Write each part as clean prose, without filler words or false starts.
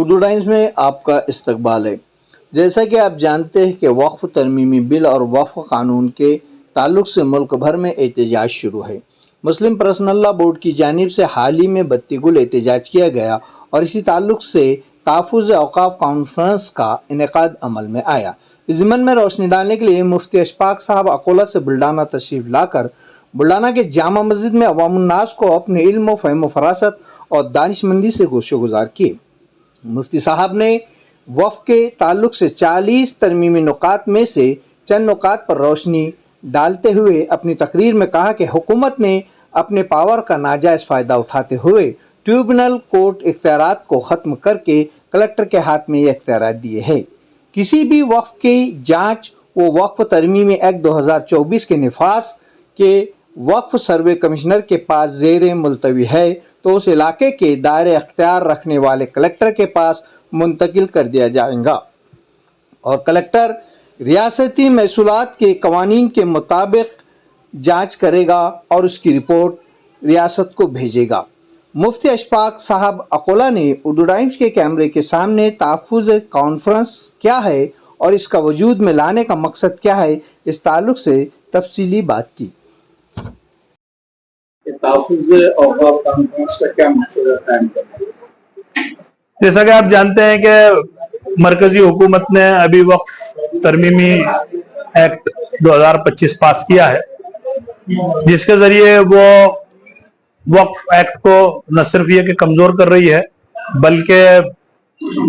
Urdu Times میں آپ کا استقبال ہے۔ جیسا کہ آپ جانتے ہیں کہ وقف ترمیمی بل اور وقف قانون کے تعلق سے ملک بھر میں احتجاج شروع ہے۔ مسلم پرسنل لا بورڈ کی جانب سے حال ہی میں 32 گل احتجاج کیا گیا اور اسی تعلق سے تحفظ اوقاف کانفرنس کا انعقاد عمل میں آیا۔ اس ضمن میں روشنی ڈالنے کے لیے مفتی اشفاق صاحب اکولہ سے بلڈانہ تشریف لا کر بلڈانہ کے جامع مسجد میں عوام الناس کو اپنے علم و فہم و فراست اور دانش مندی سے گوش گزار کیے۔ مفتی صاحب نے وقف کے تعلق سے 40 ترمیمی نکات میں سے چند نکات پر روشنی ڈالتے ہوئے اپنی تقریر میں کہا کہ حکومت نے اپنے پاور کا ناجائز فائدہ اٹھاتے ہوئے ٹریبونل کورٹ اختیارات کو ختم کر کے کلکٹر کے ہاتھ میں یہ اختیارات دیے ہیں۔ کسی بھی وقف کی جانچ و وقف ترمیمی ایکٹ 2024 کے نفاذ کے وقف سروے کمشنر کے پاس زیر ملتوی ہے تو اس علاقے کے دائرہ اختیار رکھنے والے کلکٹر کے پاس منتقل کر دیا جائے گا اور کلکٹر ریاستی محصولات کے قوانین کے مطابق جانچ کرے گا اور اس کی رپورٹ ریاست کو بھیجے گا۔ مفتی اشفاق صاحب اکولہ نے اردو ٹائمز کے کیمرے کے سامنے تحفظ کانفرنس کیا ہے اور اس کا وجود میں لانے کا مقصد کیا ہے اس تعلق سے تفصیلی بات کی۔ تحفظ اوقاف کانفرنس کا کیا مقصد ہے؟ جیسا کہ آپ جانتے ہیں کہ مرکزی حکومت نے ابھی وقف ترمیمی ایکٹ 2025 پاس کیا ہے، جس کے ذریعے وہ وقف ایکٹ کو نہ صرف یہ کہ کمزور کر رہی ہے بلکہ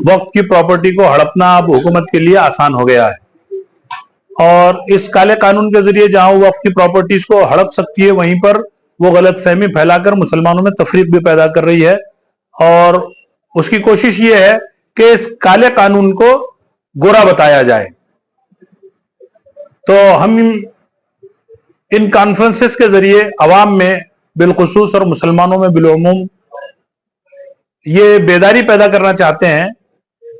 وقف کی پراپرٹی کو ہڑپنا اب حکومت کے لیے آسان ہو گیا ہے، اور اس کالے قانون کے ذریعے جہاں وقف کی پراپرٹیز کو ہڑپ سکتی ہے وہیں پر وہ غلط فہمی پھیلا کر مسلمانوں میں تفریق بھی پیدا کر رہی ہے، اور اس کی کوشش یہ ہے کہ اس کالے قانون کو گورا بتایا جائے۔ تو ہم ان کانفرنسز کے ذریعے عوام میں بالخصوص اور مسلمانوں میں بالعموم یہ بیداری پیدا کرنا چاہتے ہیں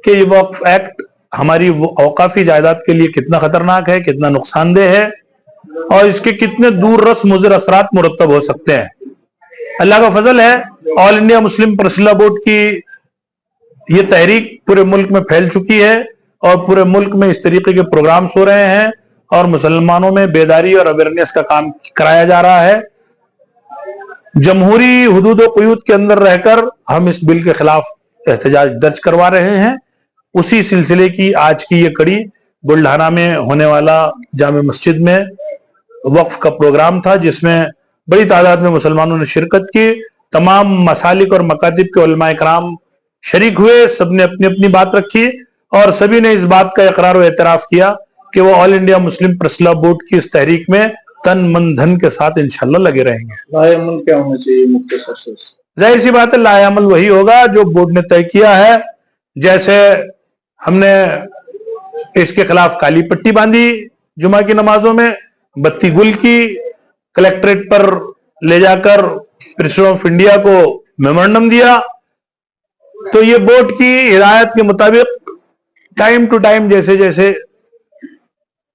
کہ یہ وقف ایکٹ ہماری اوقافی جائیداد کے لیے کتنا خطرناک ہے، کتنا نقصان دہ ہے اور اس کے کتنے دور رس مضر اثرات مرتب ہو سکتے ہیں۔ اللہ کا فضل ہے، آل انڈیا مسلم پرسنل لا بورڈ کی یہ تحریک پورے ملک میں پھیل چکی ہے اور پورے ملک میں اس طریقے کے پروگرامز ہو رہے ہیں اور مسلمانوں میں بیداری اور اویئرنیس کا کام کرایا جا رہا ہے۔ جمہوری حدود و قیود کے اندر رہ کر ہم اس بل کے خلاف احتجاج درج کروا رہے ہیں۔ اسی سلسلے کی آج کی یہ کڑی بلڈانہ میں ہونے والا جامع مسجد میں وقف کا پروگرام تھا، جس میں بڑی تعداد میں مسلمانوں نے شرکت کی۔ تمام مسالک اور مکاتب کے علماء کرام شریک ہوئے، سب نے اپنی اپنی بات رکھی اور سبھی نے اس بات کا اقرار و اعتراف کیا کہ وہ آل انڈیا مسلم پرسنل لا بورڈ کی اس تحریک میں تن من دھن کے ساتھ انشاءاللہ لگے رہیں گے۔ لائحہ عمل کیا ہونا چاہیے مختصر سے؟ ظاہر سی بات ہے، لائحہ عمل وہی ہوگا جو بورڈ نے طے کیا ہے۔ جیسے ہم نے اس کے خلاف کالی پٹی باندھی جمعہ کی نمازوں میں، 32 گل کی، کلیکٹریٹ پر لے جا کر پریزیڈنٹ آف انڈیا کو میمورنڈم دیا، تو یہ بورڈ کی ہدایت کے مطابق ٹائم ٹو ٹائم جیسے جیسے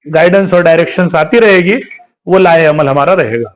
گائیڈنس اور ڈائریکشنز آتی رہے گی وہ لائحہ عمل ہمارا رہے گا۔